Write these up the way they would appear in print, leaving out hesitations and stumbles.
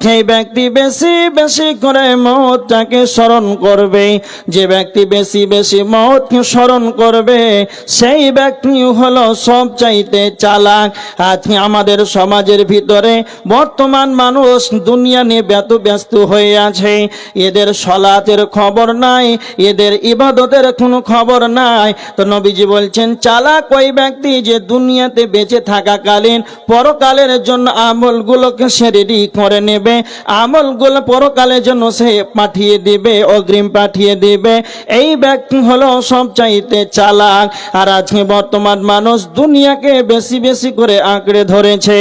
সেই ব্যক্তি বেশি বেশি করে মওতটাকে স্মরণ করবে, যে ব্যক্তি বেশি বেশি মওতকে স্মরণ করবে সেই ব্যক্তি হলো সবচাইতে চালাক। আজকে আমাদের সমাজের ভিতরে বর্তমান মানুষ দুনিয়া নিয়ে ব্যস্ত হয়ে আছে। এদের সলাতের খবর নাই, এদের ইবাদতের কোনো খবর নাই। তো নবীজি বলছেন চালাক ওই ব্যক্তি যে দুনিয়াতে বেঁচে থাকাকালীন পরকালের জন্য আমলগুলোকে সে রেডি করে নেবে, আমলগুলো পরকালের জন্য সে পাঠিয়ে দিবে, অগ্রিম পাঠিয়ে দিবে। এই ব্যক্তি হলো সবচাইতে চালাক। আর আজকে বর্তমান মানুষ দুনিয়াকে বেশি বেশি করে আঁকড়ে ধরেছে।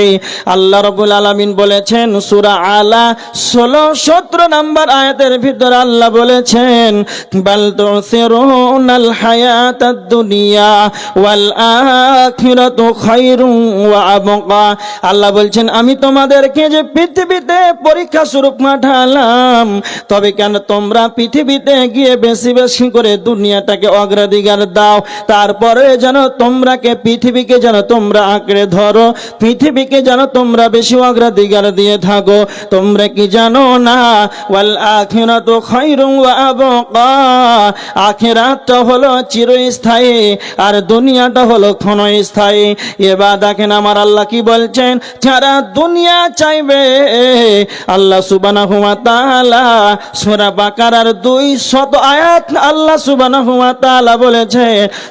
আল্লাহ রাব্বুল আলামিন বলেছেন সূরা আলা 16-17 নম্বর আয়াতের ভিতরে আল্লাহ বলেছেন বাল তুসিরুনাল হায়াতাদ দুনিয়া ওয়াল আখিরাতু খায়রুন ওয়া আবকা। আল্লাহ বলছেন আমি তোমাদেরকে যে পৃথিবীতে পরীক্ষা স্বরূপ পাঠালাম, তবে কেন তোমরা পৃথিবীতে গিয়ে বেশি বেশি করে দুনিয়াটাকে অগ্রাধিকার দাও, তারপরে যেন পৃথিবীকে যেন তোমরা আঁকড়ে ধরো, পৃথিবীকে যেন তোমরা বেশি অগ্রাধিকার দিয়ে থাকো। তোমরা কি জানো না ওয়াল আখিরাতু খায়রুন ওয়া আবকা, আখিরাতটা হলো চিরস্থায়ী আর দুনিয়াটা হলো ক্ষণস্থায়ী। এবার দেখেন আমার আল্লাহ কি বলছেন, যারা দুনিয়া চাইবে আল্লাহ সুবহানাহু ওয়া তাআলা সূরা বাকারার 200 আয়াত আল্লাহ সুবহানাহু ওয়া তাআলা বলেছে,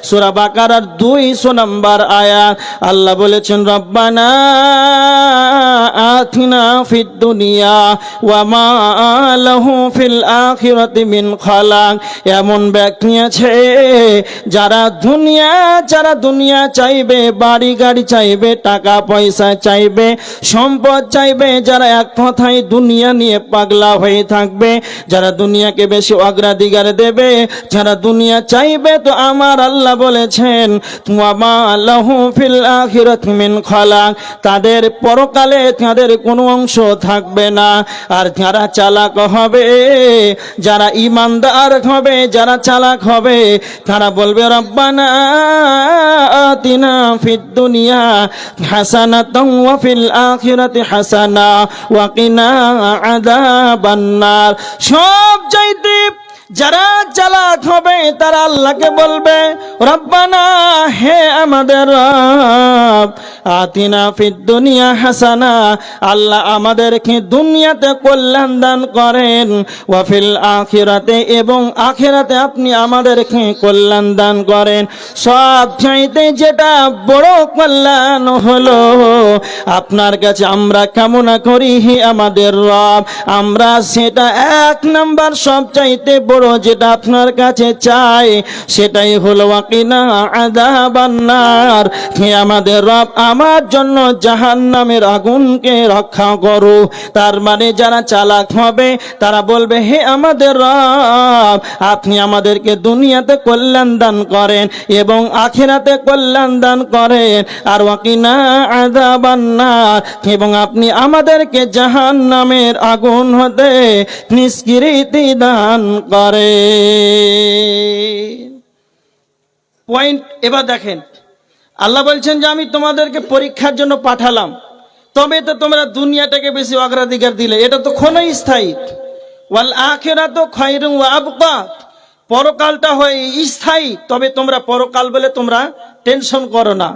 সূরা বাকারার 200 নম্বর আয়াত আল্লাহ বলেছেন রব্বানা আতিনা ফিদ দুনিয়া ওয়া মা লাহু ফিল আখিরাতি মিন খালাক। এমন ব্যক্তি আছে যারা দুনিয়া চাইবে, বাড়ি গাড়ি চাইবে, টাকা পয়সা চাইবে, সম্পদ চাইবে, যারা এক কথায় দুনিয়া নিয়ে পাগলা হয়ে থাকবে, যারা দুনিয়াকে বেশি অগ্রাধিকার দেবে, যারা দুনিয়া চাইবে, তো আমার আল্লাহ বলেছেন ওয়া মা লাহু ফিল আখিরাতি মিন খালাক, তাদের পরকালে তাদের কোনো অংশ থাকবে না। আর যারা চালাক হবে, যারা ঈমানদার হবে, যারা চালাক হবে, তারা বলবে রব্বানা আতিনা ফিদ দুনিয়া হাসানাতাও ওয়া ফিল আখিরাতি হাসানা ওয়া কিনা আযাবান নার। সব চাইতে যারা চালাক হবে তারা আল্লাহকে বলবে রব্বানা, হে আমাদের রব, আতিনা ফিদ দুনিয়া হাসানা, আল্লাহ আমাদেরকে দুনিয়াতে কল্যাণ দান করেন, ওয়া ফিল আখিরাতে, এবং আখিরাতে আপনি আমাদেরকে কল্যাণ দান করেন। সব চাইতে যেটা বড় কল্যাণ হলো আপনার কাছে আমরা কামনা করি হে আমাদের রব, আমরা সেটা 1 নাম্বার সব চাইতে বড় যেটা আপনার কাছে চাই সেটাই হলো ওয়াকিনা আযাবান নার, হে আমাদের রব আমার জন্য জাহান্নামের আগুনকে রক্ষা করো। তার মানে যারা চালাক হবে তারা বলবে হে আমাদের রব আপনি আমাদেরকে দুনিয়াতে কল্যাণ দান করেন এবং আখিরাতে কল্যাণ দান করেন, আর ওয়াকিনা আযাবান নার, এবং আপনি আমাদেরকে জাহান্নামের আগুন হতে নিষ্কৃতি দান করেন। পয়েন্ট এবার দেখেন, আল্লাহ বলছেন যে আমি তোমাদেরকে পরীক্ষার জন্য পাঠালাম, তবে তো তোমরা দুনিয়াটাকে বেশি অগ্রাধিকার দিলে, এটা তো ক্ষণস্থায়ী। ওয়াল আখিরাতু খায়রুন ওয়া আবকা, পরকালটা হয় স্থায়ী, তবে তোমরা পরকাল বলে তোমরা টেনশন করো না,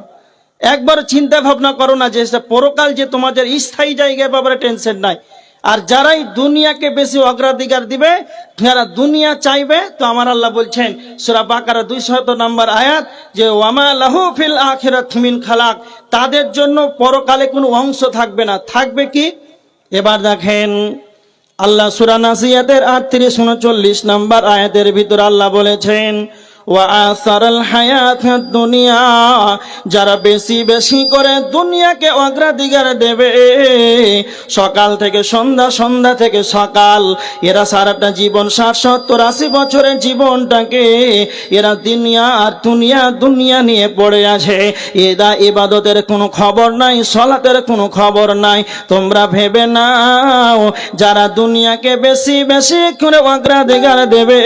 একবার চিন্তা ভাবনা করো না যে পরকাল যে তোমাদের স্থায়ী জায়গায় ব্যাপারে টেনশন নাই। আর যারাই দুনিয়াকে বেশি অগ্রাধিকার দিবে, যারা দুনিয়া চাইবে, তো আমার আল্লাহ বলছেন সূরা বাকারা 200 নম্বর আয়াত যে ওয়ামা লাহু ফিল আখিরাতি মিন খালাক, তাদের জন্য পরকালে কোনো অংশ থাকবে না। থাকবে কি? এবার দেখেন আল্লাহ সূরা নাসিয়াতের 38-39 নম্বর আয়াতের ভিতর আল্লাহ বলেছেন ওয়া আসারাল হায়াতাদ দুনিয়া, যারা বেশি বেশি করে দুনিয়াকে অগ্রাধিকার দেবে, সকাল থেকে সন্ধ্যা, সন্ধ্যা থেকে সকাল, এরা সারাটা জীবন 60-70-80 বছরের জীবনটাকে এরা দুনিয়া নিয়ে পড়ে আছে। এরা ইবাদতের কোনো খবর নাই, সলাতের কোনো খবর নাই। তোমরা ভেবে নাও যারা দুনিয়াকে বেশি বেশি করে অগ্রাধিকার দেবে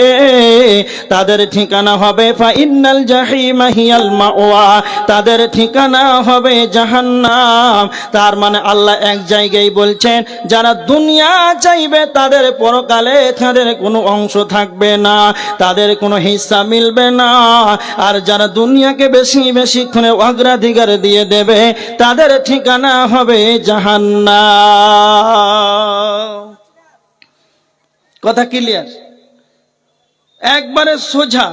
তাদের ঠিকানা হবে হবে ফাইন্নাল জাহিমা হিয়াল মাওয়া, তাদের ঠিকানা হবে জাহান্নাম। তার মানে আল্লাহ এক জায়গায় বলছেন যারা দুনিয়া চাইবে তাদের পরকালে তাদের কোনো অংশ থাকবে না, তাদের কোনো হিস্সা মিলবে না। আর যারা দুনিয়াকে বেশি বেশি করে অগ্রাধিকার দিয়ে দেবে তাদের ঠিকানা হবে জাহান্নাম। কথা ক্লিয়ার? একবারে সোজা,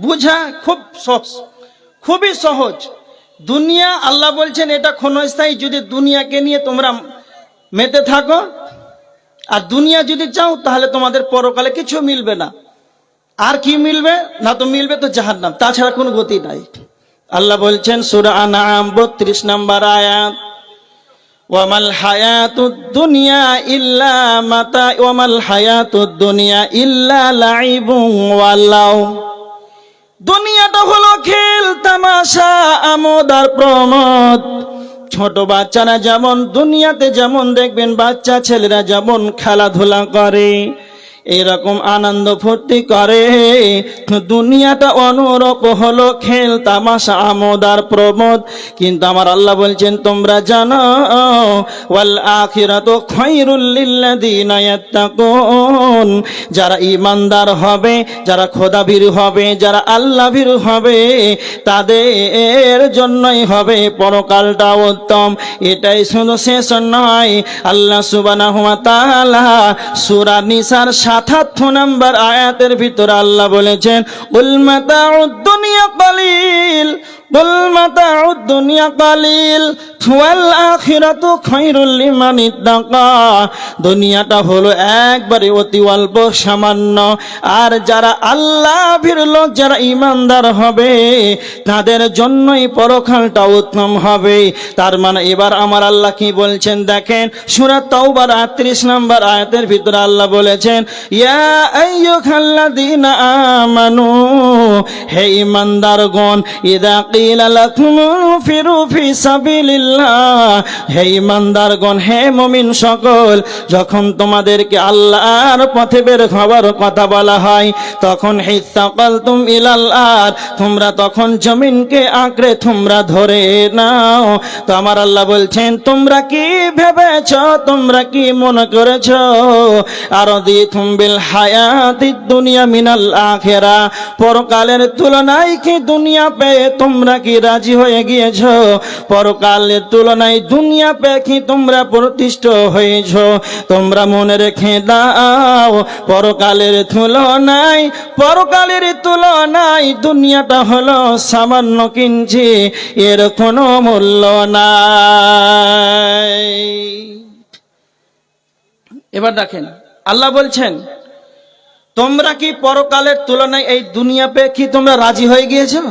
বুঝা খুব সহজ, খুবই সহজ। দুনিয়া আল্লাহ বলছেন এটা ক্ষণস্থায়ী, যদি দুনিয়াকে নিয়ে তোমরা মেতে থাকো আর দুনিয়া যদি চাও তাহলে তোমাদের পরকালে কিছু মিলবে না। আর কি মিলবে না? তো মিলবে তো জাহান্নাম, তাছাড়া কোনো গতি নাই। আল্লাহ বলছেন সূরা আনআম 32 নম্বর আয়াত, ওয়ামাল হায়াতুদ দুনিয়া ইল্লা মাতা ওয়ামাল হায়াতুদ দুনিয়া ইল্লা লাইবুন ওয়ালাও। দুনিয়াটা হলো খেল তামাশা, আমোদ আর প্রমোদ। ছোট বাচ্চারা যেমন দুনিয়াতে যেমন দেখবেন বাচ্চা ছেলেরা যেমন খেলাধুলা করে, এরকম আনন্দ ফুর্তি করে, দুনিয়াটা অনুরূপ হলো খেল তামাশা আমোদ আর প্রমোদ। কিন্তু আমার আল্লাহ বলছেন তোমরা জানো ওয়াল আখিরাতু খায়রুল লিল্লাযিনা ইয়াত্তাকুন, যারা ঈমানদার হবে, যারা খোদাভীরু হবে, যারা আল্লাহভীরু হবে তাদের জন্যই হবে পরকালটা উত্তম। এটাই শুধু শেষ নয়, আল্লাহ সুবহানাহু ওয়া তাআলা সূরা নিসার ৭৭ নম্বর আয়াতের ভিতরে আল্লাহ বলেছেন উল মাতাউদ দুনিয়া কালিল, উল মাতাউদ দুনিয়া কালিল ওয়াল আখিরাতু খায়রুল লিমান ইত্তাকা। দুনিয়াটা হলো একবারে অতি অল্প সামান্য, আর যারা আল্লাহর লোক, যারা ঈমানদার হবে তাদের জন্যই পরকালটা উত্তম হবে। তার মানে এবার আমার আল্লাহ কি বলছেন দেখেন, সূরা তাওবার ৩৮ নম্বর আয়াতের ভিতরে আল্লাহ বলেছেন ইয়া আইয়ুহাল্লাযীনা আমানু, হে ঈমানদারগণ, ইযা কিলা লাকুম ফিরু ফি সাবিলিল্লাহ, হে ঈমানদারগণ, হে মুমিন সকল, যখন তোমাদেরকে আল্লাহর পথে বের হওয়ার কথা বলা হয় তখন হিসাকালতুম ইলাল আরদ, তোমরা তখন জমিনকে আঁকড়ে তোমরা ধরে নাও। তো আমার আল্লাহ বলছেন তোমরা কি ভেবেছো, তোমরা কি মনে করেছো আরদিতুম বিল হায়াতিদ দুনিয়া মিনাল আখিরা, পরকালের তুলনায় কি দুনিয়া পেয়ে তোমরা কি রাজি হয়ে গিয়েছো? পরকালের তুলনায় দুনিয়া পেয়ে কি তোমরা প্রতিষ্ঠিত হয়েছো? তোমরা মনে রেখে দাও পরকালের তুলনায়, পরকালের তুলনায় দুনিয়াটা হলো সামান্য কিঞ্চি, এর কোনো মূল্য নাই। এবার দেখেন আল্লাহ বলছেন তোমরা কি পরকালের তুলনায় এই দুনিয়া পেয়ে কি তোমরা রাজি হয়ে গিয়েছো?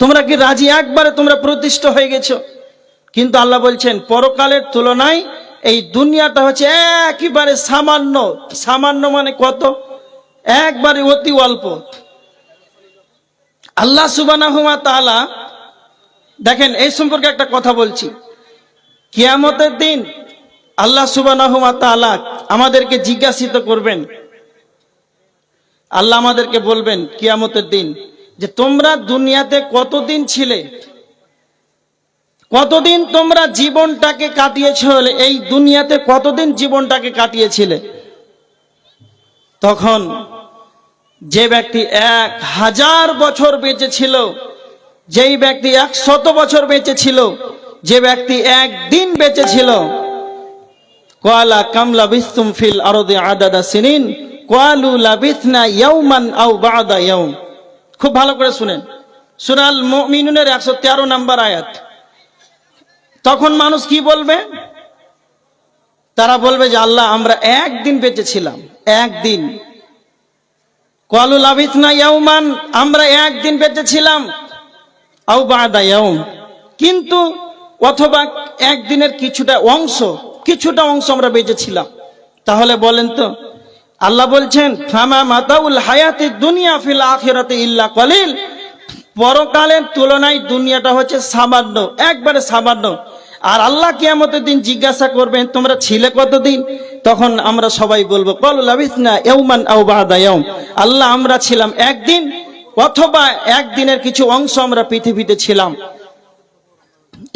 তোমরা কি রাজি? একবারে তোমরা প্রতিষ্ঠিত হয়ে গেছো। কিন্তু আল্লাহ বলছেন পরকালের তুলনায় এই দুনিয়াটা হচ্ছে একেবারে সামান্য। সামান্য মানে কত? একবারে অতি অল্প। আল্লাহ সুবহানাহু ওয়া তাআলা দেখেন এই সম্পর্কে একটা কথা বলছি, কিয়ামতের দিন আল্লাহ সুবহানাহু ওয়া তাআলা আমাদেরকে জিজ্ঞাসিত করবেন। আল্লাহ আমাদেরকে বলবেন কিয়ামতের দিন যে তোমরা দুনিয়াতে কতদিন ছিলে, কতদিন তোমরা জীবনটাকে কাটিয়েছিলে, এই দুনিয়াতে কতদিন জীবনটাকে কাটিয়েছিলে। তখন যে ব্যক্তি 1000 বছর বেঁচে ছিল, যেই ব্যক্তি 100 বছর বেঁচে ছিল, যে ব্যক্তি একদিন বেঁচে ছিল, ক্বালা কাম লাবিসতুম ফিল আরদি আদাদা সিনিন ক্বালু লাবিসনা ইয়াওমান আও বা'দা ইয়াওম। খুব ভালো করে শুনেন, সূরা আল মুমিনুনের 113 নম্বর আয়াত। তখন মানুষ কি বলবে? তারা বলবে যে আল্লাহ আমরা একদিন বেঁচে ছিলাম, একদিন। ক্বালু লাবিসনা ইয়াওমান, আমরা একদিন বেঁচে ছিলাম, আও বা'দা ইয়াওম, কিন্তু অথবা একদিনের কিছুটা অংশ আমরা বেঁচে ছিলাম। তাহলে বলেন তো, আল্লাহ বলছেন ফামা মাতাউল হায়াতিদ দুনিয়া ফিল আখিরাতি ইল্লা কলিল, পরকালের তুলনায় দুনিয়াটা হচ্ছে সামান্য, একবারে সামান্য। আর আল্লাহ কিয়ামতের দিন জিজ্ঞাসা করবেন তোমরা ছিলে কতদিন? তখন আমরা সবাই বলবো ক্বালু লাবিসনা ইয়াওমান আও বা'দা ইয়াওম, আল্লাহ আমরা ছিলাম একদিন অথবা একদিনের কিছু অংশ আমরা পৃথিবীতে ছিলাম।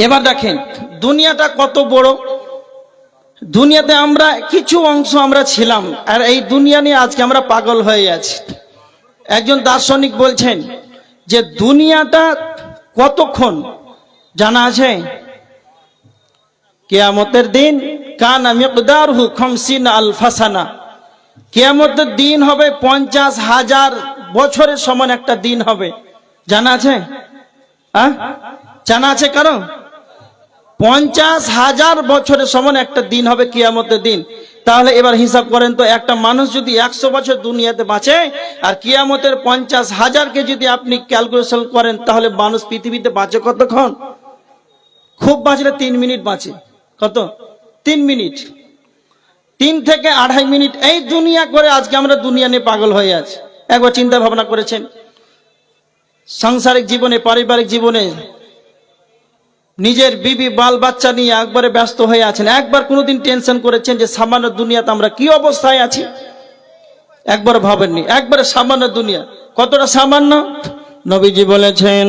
এবার দেখেন দুনিয়াটা কত বড়। দুনিয়াতে আমরা কিছু অংশ আমরা ছিলাম, আর এই দুনিয়া নিয়ে আজকে আমরা পাগল হয়ে আছি। একজন দার্শনিক বলছেন যে দুনিয়াটা কতক্ষণ জানা আছে? কিয়ামতের দিন কানা মিকদারহু 50 আলফা সানা, কিয়ামতের দিন হবে 50,000 বছরের সমান একটা দিন হবে। জানা আছে? জানা আছে কারণ 50,000 বছরের সমান একটা দিন হবে কিয়ামতের দিন। তাহলে এবার হিসাব করেন তো, একটা মানুষ যদি 100 বছর দুনিয়াতে বাঁচে আর কিয়ামতের 50,000কে যদি আপনি ক্যালকুলেশন করেন, তাহলে মানুষ পৃথিবীতে বাঁচে কতক্ষণ? খুব বাঁচলে 3 মিনিট বাঁচে। কত? 3 মিনিট, 3 থেকে 2.5 মিনিট এই দুনিয়া করে আজকে আমরা দুনিয়া নিয়ে পাগল হয়ে আছি। একবার চিন্তা ভাবনা করেছেন সাংসারিক জীবনে, পারিবারিক জীবনে নিজের বিবি বাল বাচ্চা নিয়ে একবারে ব্যস্ত হয়ে আছেন? একবার কোনোদিন টেনশন করেছেন যে সামান্য দুনিয়াতে আমরা কি অবস্থায় আছি? একবার ভাবেননি? একবারে সামান্য দুনিয়া কতটা সামান্য। নবীজি বলেছেন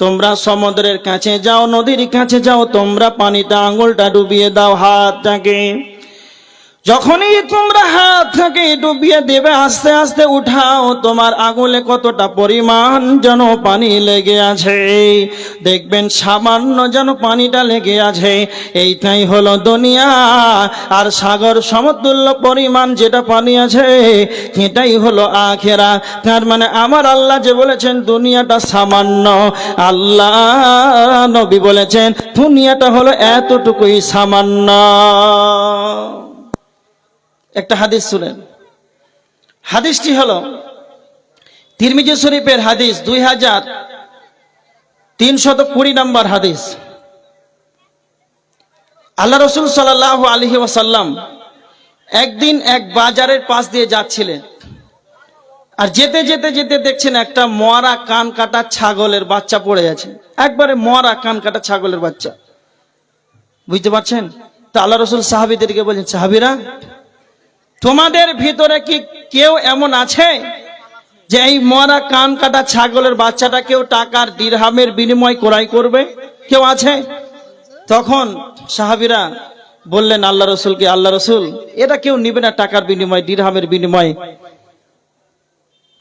তোমরা সমুদ্রের কাছে যাও, নদীর কাছে যাও, তোমরা পানিতে আঙুলটা ডুবিয়ে দাও হাতটাকে। যখনই তোমরা হাতটাকে ডুবিয়ে দেবে, আস্তে আস্তে উঠাও, তোমার আঙুলে কতটা পরিমাণ যেন পানি লেগে আছে, দেখবেন সামান্য যেন পানিটা লেগে আছে। এইটাই হলো দুনিয়া। আর সাগর সমতুল্য পরিমাণ যেটা পানি আছে, এটাই হলো আখেরা। তার মানে আমার আল্লাহ যে বলেছেন দুনিয়াটা সামান্য, আল্লাহ নবী বলেছেন দুনিয়াটা হলো এতটুকুই সামান্য। একটা হাদিস শুনেন। হাদিসটি হলো তিরমিজি শরীফের হাদিস 2320 নম্বর হাদিস। আল্লাহ রাসূল সাল্লাল্লাহু আলাইহি ওয়াসাল্লাম একদিন এক বাজারের পাশ দিয়ে যাচ্ছিলেন, আর যেতে যেতে যেতে দেখছেন একটা মরা কান কাটা ছাগলের বাচ্চা পড়ে আছে। একবারে মরা কান কাটা ছাগলের বাচ্চা, বুঝতে পারছেন? তো আল্লাহ রাসূল সাহাবীদেরকে বলছেন, সাহাবীরা তোমাদের ভিতরে কি কেউ এমন আছে যে এই মরা কান কাটা ছাগলের বাচ্চাটা কেউ টাকার দিরহামের বিনিময় ক্রয় করবে? কেউ আছে? তখন সাহাবীরা বললেন আল্লাহ রাসূলকে, আল্লাহ রাসূল এটা কেউ নিবে না টাকার বিনিময়, দিরহামের বিনিময়।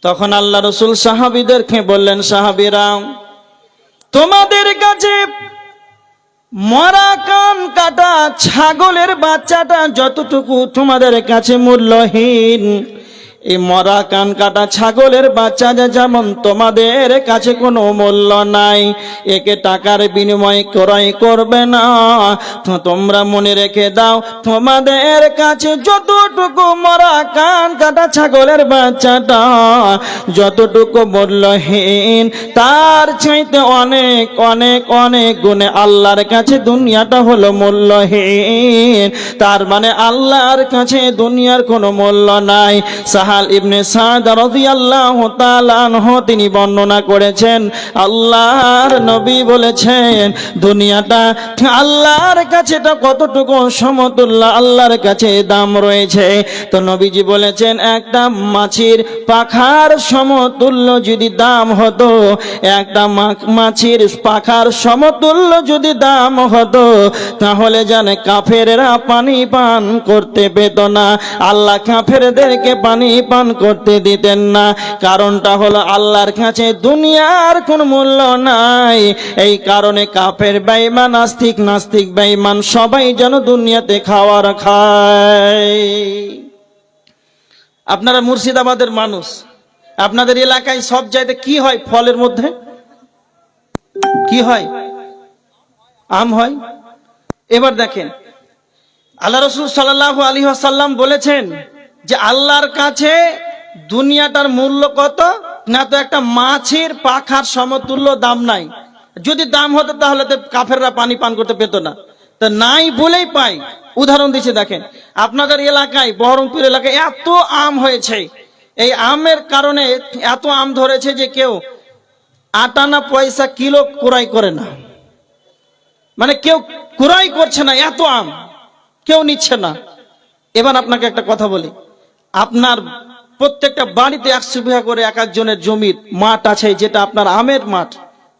তখন আল্লাহ রাসূল সাহাবীদেরকে বললেন, সাহাবীরা তোমাদের কাছে মরা কান কাটা ছাগলের বাচ্চাটা যতটুকু তোমাদের কাছে মূল্যহীন, এই মরা কান কাটা ছাগলের বাচ্চা যেমন তোমাদের কাছে কোনো মূল্য নাই, একে টাকার বিনিময়ে ক্রয় করবে না। তো তোমরা মনে রেখে দাও, তোমাদের কাছে যতটুকু মরা কান কাটা ছাগলের বাচ্চাটা যতটুকু মূল্যহীন, তার চাইতে অনেক অনেক অনেক গুণে আল্লাহর কাছে দুনিয়াটা হলো মূল্যহীন। তার মানে আল্লাহর কাছে দুনিয়ার কোনো মূল্য নাই। সাহাল ইবনে সাদ রাদিয়াল্লাহু তাআলা আনহু তিনি বর্ণনা করেছেন, আল্লাহর নবী বলেছেন দুনিয়াটা আল্লাহর কাছে এটা কতটুকু সমতুল্য আল্লাহর কাছে দাম রয়েছে। তো নবীজি বলেছেন একটা মাছির পাখার সমতুল্য যদি দাম হতো, একটা মাছির পাখার সমতুল্য যদি দাম হতো, তাহলে জানে কাফেররা পানি পান করতে পেত না। আল্লাহ কাফেরদেরকে পানি পান করতে দিতেন না। কারণটা হলো আল্লাহর কাছে দুনিয়ার কোন মূল্য নাই। এই কারণে কাফের বেঈমান নাস্তিক বেঈমান সবাই যেন দুনিয়াতে খাওয়ার খায়। আপনারা মুর্শিদাবাদের মানুষ, আপনাদের এলাকায় সব জায়গাতে কি হয়? ফলের মধ্যে কি হয়? আম হয়। এবার দেখেন আল্লাহ রাসূল সাল্লাল্লাহু আলাইহি ওয়াসাল্লাম বলেছেন যে আল্লাহর কাছে দুনিয়াটার মূল্য কত না, তো একটা মাছের পাখার সমতুল্য দাম নাই। যদি দাম হতো তাহলে তো কাফেররা পানি পান করতে পেত না। তা নাই বলেই পাই। উদাহরণ দিচ্ছি, দেখেন আপনাদের এলাকায়, বহরমপুর এলাকায় এত আম হয়েছে, এই আমের কারণে এত আম ধরেছে যে কেউ 8 আনা পয়সা কিলো ক্রয় করে না। মানে কেউ ক্রয় করছে না, এত আম কেউ নিচ্ছে না। এবার আপনাকে একটা কথা বলি, আপনার প্রত্যেকটা বাড়িতে 100 বিঘা করে এক একজনের জমির মাঠ আছে, যেটা আপনার আমের মাঠ,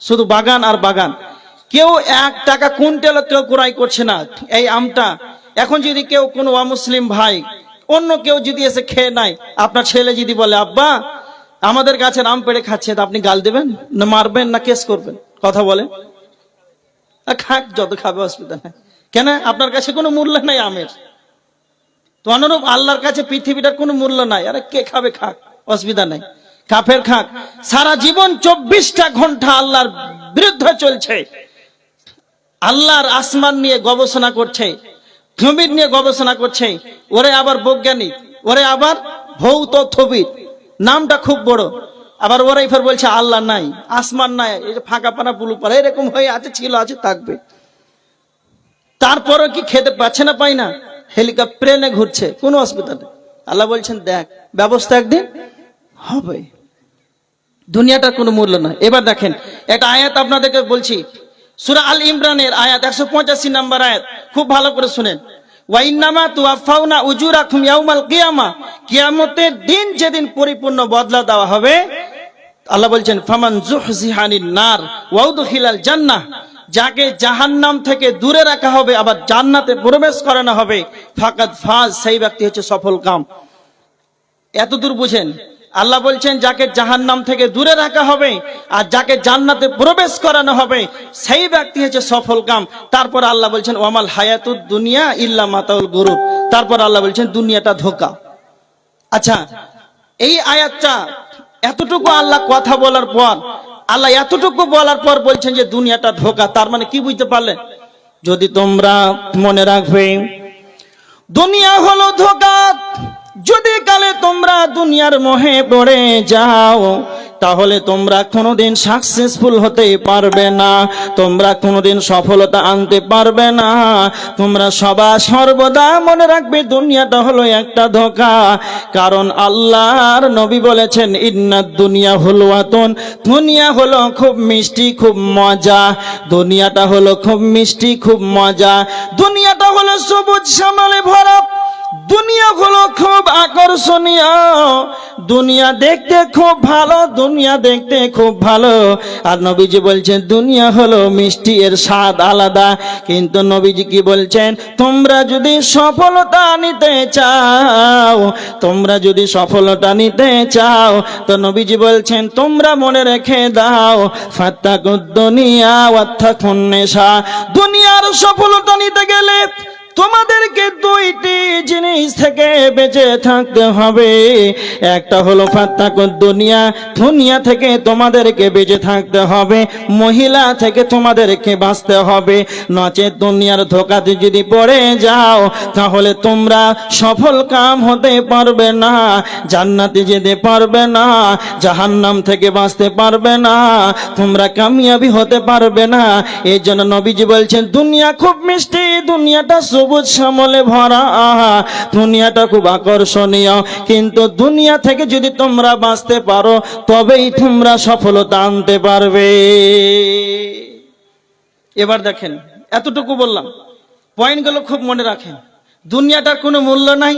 শুধু বাগান আর বাগান। কেউ 1 টাকা কুইন্টাল কেউ ক্রয় করছে না এই আমটা। এখন যদি কেউ কোনো অমুসলিম ভাই অন্য কেউ যদি এসে খেয়ে নাই, আপনার ছেলে যদি বলে আব্বা আমাদের গাছের আম পেড়ে খাচ্ছে, তা আপনি গাল দেবেন না মারবেন না কেস করবেন? কথা বলে খাক, যত খাবে অসুবিধা নাই। কেন? আপনার কাছে কোনো মূল্য নাই আমের। তো অনুরূপ আল্লাহর কাছে পৃথিবীটার কোনো মূল্য নাই। আরে কে খাবে খাক, অসুবিধা নাই, কাফের খাক। সারা জীবন 24টা ঘন্টা আল্লাহর বিরুদ্ধে চলছে, আল্লাহর আসমান নিয়ে গবেষণা করছে, জমির নিয়ে গবেষণা করছে। ওরে আবার বৈজ্ঞানিক, ওরে আবার ভৌতত্ত্ববিদ, নামটা খুব বড়। আবার ওরাই ফের বলছে আল্লাহ নাই, আসমান নাই, এই যে ফাঁকা পানা পুলু পাড়া এরকম হয়ে আছে, ছিল, আছে, থাকবে। তারপরও কি খেতে পাচ্ছে না, পাই না, হেলিকপ্টার প্লেনে ঘুরছে, কোনো অসুবিধা নেই। আল্লাহ বলছেন দেখ ব্যবস্থা একদিন হবে, দুনিয়াটার কোনো মূল্য নাই। এবার দেখেন একটা আয়াত আপনাদেরকে বলছি, সূরা আল ইমরানের আয়াত 185 নম্বর আয়াত, খুব ভালো করে শুনেন। ওয়া ইন্নামা তুওয়াফাউনা উজুরাকুম ইয়াউমাল কিয়ামা, কিয়ামতের দিন যেদিন পরিপূর্ণ বদলা দেওয়া হবে, আল্লাহ বলছেন ফামান যুহজিহানিন নার ওয়া উদখিলাল জান্নাহ, যাকে জাহান্নাম থেকে দূরে রাখা হবে আবার জান্নাতে প্রবেশ করানো হবে, ফাকাদ ফাজ, সেই ব্যক্তি হচ্ছে সফল কাম। এত দূর বুঝেন? আল্লাহ বলছেন যাকে জাহান্নাম থেকে দূরে রাখা হবে আর যাকে জান্নাতে প্রবেশ করানো হবে, সেই ব্যক্তি হচ্ছে সফল কাম। তারপর আল্লাহ বলছেন ওয়ামাল হায়াতুদ দুনিয়া ইল্লা মাতাউল গুরুর, তারপর আল্লাহ বলছেন দুনিয়াটা ধোঁকা। আচ্ছা, এই আয়াতটা এতটুকু আল্লাহ কথা বলার পর, আল্লাহ এতটুকু বলার পর বলছেন যে দুনিয়াটা ধোঁকা, তার মানে কি বুঝতে পারলেন? যদি তোমরা মনে রাখবে দুনিয়া হলো ধোঁকা, যদি কালে তোমরা দুনিয়ার মোহে পড়ে যাও, তাহলে তোমরা কোনোদিন সাকসেসফুল হতে পারবে না, তোমরা কোনোদিন সফলতা আনতে পারবে না। তোমরা সর্বদা মনে রাখবে দুনিয়াটা হলো একটা ধোঁকা। কারণ আল্লাহর নবী বলেছেন ইন্নাদ দুনিয়া হুলওয়াতুন, দুনিয়া হলো খুব মিষ্টি, খুব মজা। দুনিয়াটা হলো খুব মিষ্টি, খুব মজা। দুনিয়াটা হলো সবুজ শ্যামলে ভরা, দুনিয়া হলো খুব আকর্ষণীয়, দুনিয়া দেখতে খুব ভালো, দুনিয়া দেখতে খুব ভালো। আর নবীজি বলছেন দুনিয়া হলো মিষ্টি, এর স্বাদ আলাদা। কিন্তু নবীজি কি বলছেন? তোমরা যদি সফলতা নিতে চাও, তোমরা যদি সফলতা নিতে চাও, তো নবীজি বলছেন তোমরা মনে রেখে দাও ফাত্তাকুদ দুনিয়া ওয়াত্তাকুন নিসা। দুনিয়ার সফলতা নিতে গেলে তোমাদেরকে 2টি জিনিস থেকে বেঁচে থাকতে হবে। একটা হলো ফাত্তাকুদ দুনিয়া, দুনিয়া থেকে তোমাদেরকে বেঁচে থাকতে হবে, মহিলা থেকে তোমাদেরকে বাঁচতে হবে। নচেত দুনিয়ার ধোঁকাতে যদি পড়ে যাও, তাহলে তোমরা সফল কাম হতে পারবে না, জান্নাতে যেতে পারবে না, জাহান্নাম থেকে বাঁচতে পারবে না, তোমরা কামিয়াবি হতে পারবে না। এই জন্য নবীজি বলছেন দুনিয়া খুব মিষ্টি, দুনিয়াটা সবুজ শ্যামলে ভরা, দুনিয়াটা খুব আকর্ষণীয়। কিন্তু দুনিয়া থেকে যদি তোমরা বাঁচতে পারো, তবেই তোমরা সফলতা আনতে পারবে। এবার দেখেন, এতটুকু বললাম, পয়েন্টগুলো খুব মনে রাখেন। দুনিয়াটার কোনো মূল্য নাই।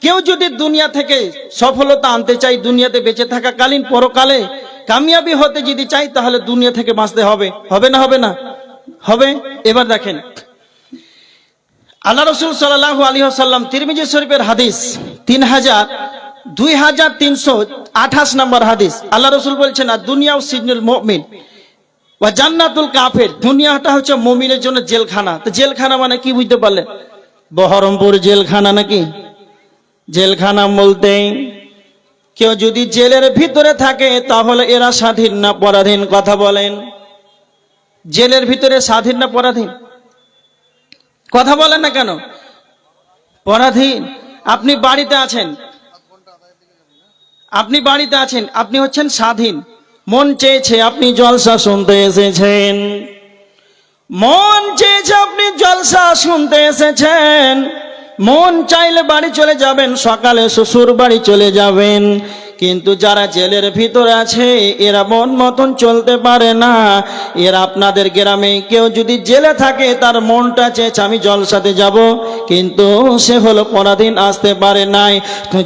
কেউ যদি দুনিয়া থেকে সফলতা আনতে চাই, দুনিয়াতে বেঁচে থাকাকালীন পরকালে কামিয়াবি হতে যদি চাই, তাহলে দুনিয়া থেকে বাঁচতে হবে। হবে না? হবে না? হবে। এবার দেখেন, আল্লাহ রাসূল সাল্লাল্লাহু আলাইহি ওয়াসাল্লাম, তিরমিজি শরীফের হাদিস 2328 নম্বর হাদিস, আল্লাহ রাসূল বলছেন আর দুনিয়াও সিজনুল মুমিন ওয়া জান্নাতুল কাফির, দুনিয়াটা হচ্ছে মুমিনের জন্য জেলখানা। তো জেলখানা মানে কি বুঝতে পারলেন? বহরমপুর জেলখানা নাকি? জেলখানা বলতে কেউ যদি জেলের ভিতরে থাকে, তাহলে এরা স্বাধীন না পরাধীন? কথা বলেন, জেলের ভিতরে স্বাধীন না পরাধীন? কথা বলেন না কেন? পরাধীন। আপনি বাড়িতে আছেন, আপনি বাড়িতে আছেন, আপনি হচ্ছেন স্বাধীন। মন চেয়েছে আপনি জলসা শুনতে এসেছেন, মন চেয়েছে আপনি জলসা শুনতে এসেছেন, মন চাইলে বাড়ি চলে যাবেন, সকালে শ্বশুর বাড়ি চলে যাবেন। কিন্তু যারা জেলের ভিতরে আছে এরা মন মতন চলতে পারে না। এরা আপনাদের গ্রামে কেউ যদি জেলে থাকে তার মনটা চেয়েছে আমি জলসাতে যাব, কিন্তু সে হলো পরাধীন আসতে পারে নাই।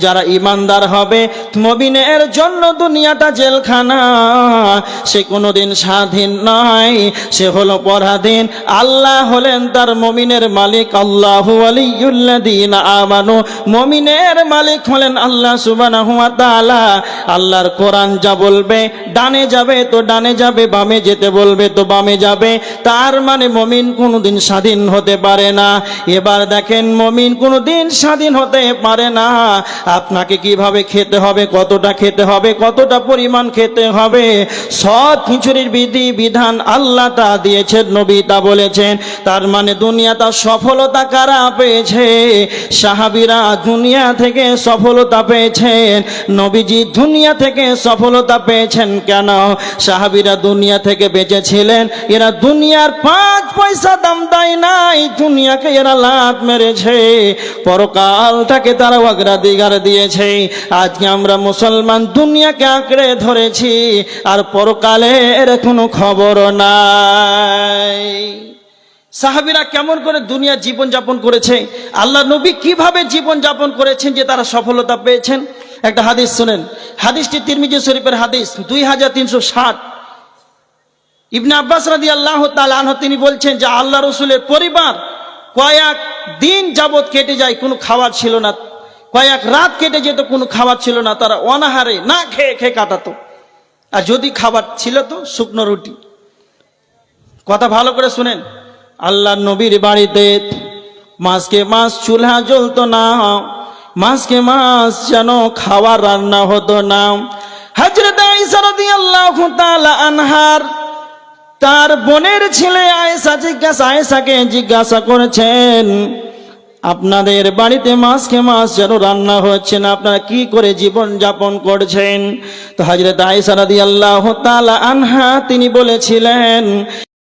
যারা ইমানদার হবে মুমিনের জন্য দুনিয়াটা জেলখানা, সে কোনোদিন স্বাধীন নয়, সে হলো পরাধীন। আল্লাহ হলেন তার মুমিনের মালিক। আল্লাহু ওয়ালিয়ুল্লাযীনা আমানু, মুমিনের মালিক হলেন আল্লাহ সুবহানাহু ওয়া তাআলা। আল্লাহর কোরআন যা বলবে ডানে যাবে তো ডানে যাবে, বামে যেতে বলবে তো বামে যাবে। তার মানে মুমিন কোনোদিন স্বাধীন হতে পারে না। এবার দেখেন মুমিন কোনোদিন স্বাধীন হতে পারে না। আপনাকে কিভাবে খেতে হবে, কতটা খেতে হবে, কতটা পরিমাণ খেতে হবে, সব কিছুর বিধি বিধান আল্লাহ তা দিয়েছেন, নবী তা বলেছেন। তার মানে দুনিয়াটা সফলতা কারা পেয়েছে? সাহাবীরা দুনিয়া থেকে সফলতা পেয়েছেন। নবীজি দুনিয়া থেকে সফলতা পেয়েছেন কেন? সাহাবীরা দুনিয়া থেকে বেঁচেছিলেন, এরা দুনিয়ার 5 পয়সা দাম দেয় নাই, দুনিয়াকে এরা লাত মেরেছে, পরকালটাকে তারা অগ্রাধিকার দিয়েছে। আজকে আমরা মুসলমান দুনিয়াকে আঁকড়ে ধরেছি আর পরকালের কোনো খবর নাই। সাহাবীরা কেমন করে দুনিয়া জীবন যাপন করেছে, আল্লাহ নবী কিভাবে জীবন যাপন করেছেন যে তারা সফলতা পেয়েছেন। একটা হাদিস শুনেন, হাদিসটি তিরমিজি শরীফের হাদিস 2360। ইবনে আব্বাস রাদিয়াল্লাহু তাআলা আনহু তিনি বলছেন যে আল্লাহ রাসূলের পরিবার কয়েক দিন যাবত কেটে যায়, কোনো খাবার ছিল না, কয়েক রাত কেটে যেত, কোনো খাবার ছিল না, তারা অনাহারে না খেয়ে খেয়ে কাটাতো। আর যদি খাবার ছিল তো শুকনো রুটি। কথা ভালো করে শুনেন, আল্লাহ নবীর বাড়িতে মাসকে মাস চুলহা জ্বলতো না, মাসকে মাস যেন খাবার রান্না হতো না। হযরত আয়েশা রাদিয়াল্লাহু তাআলা আনহার তার বোনের ছেলে আয়েশাকে জিজ্ঞাসা করেছেন, আপনাদের বাড়িতে মাসকে মাস যেন রান্না হচ্ছে না, আপনারা কি করে জীবন যাপন করছেন? তো হযরত আয়েশা রাদিয়াল্লাহু তাআলা আনহা তিনি বলেছিলেন,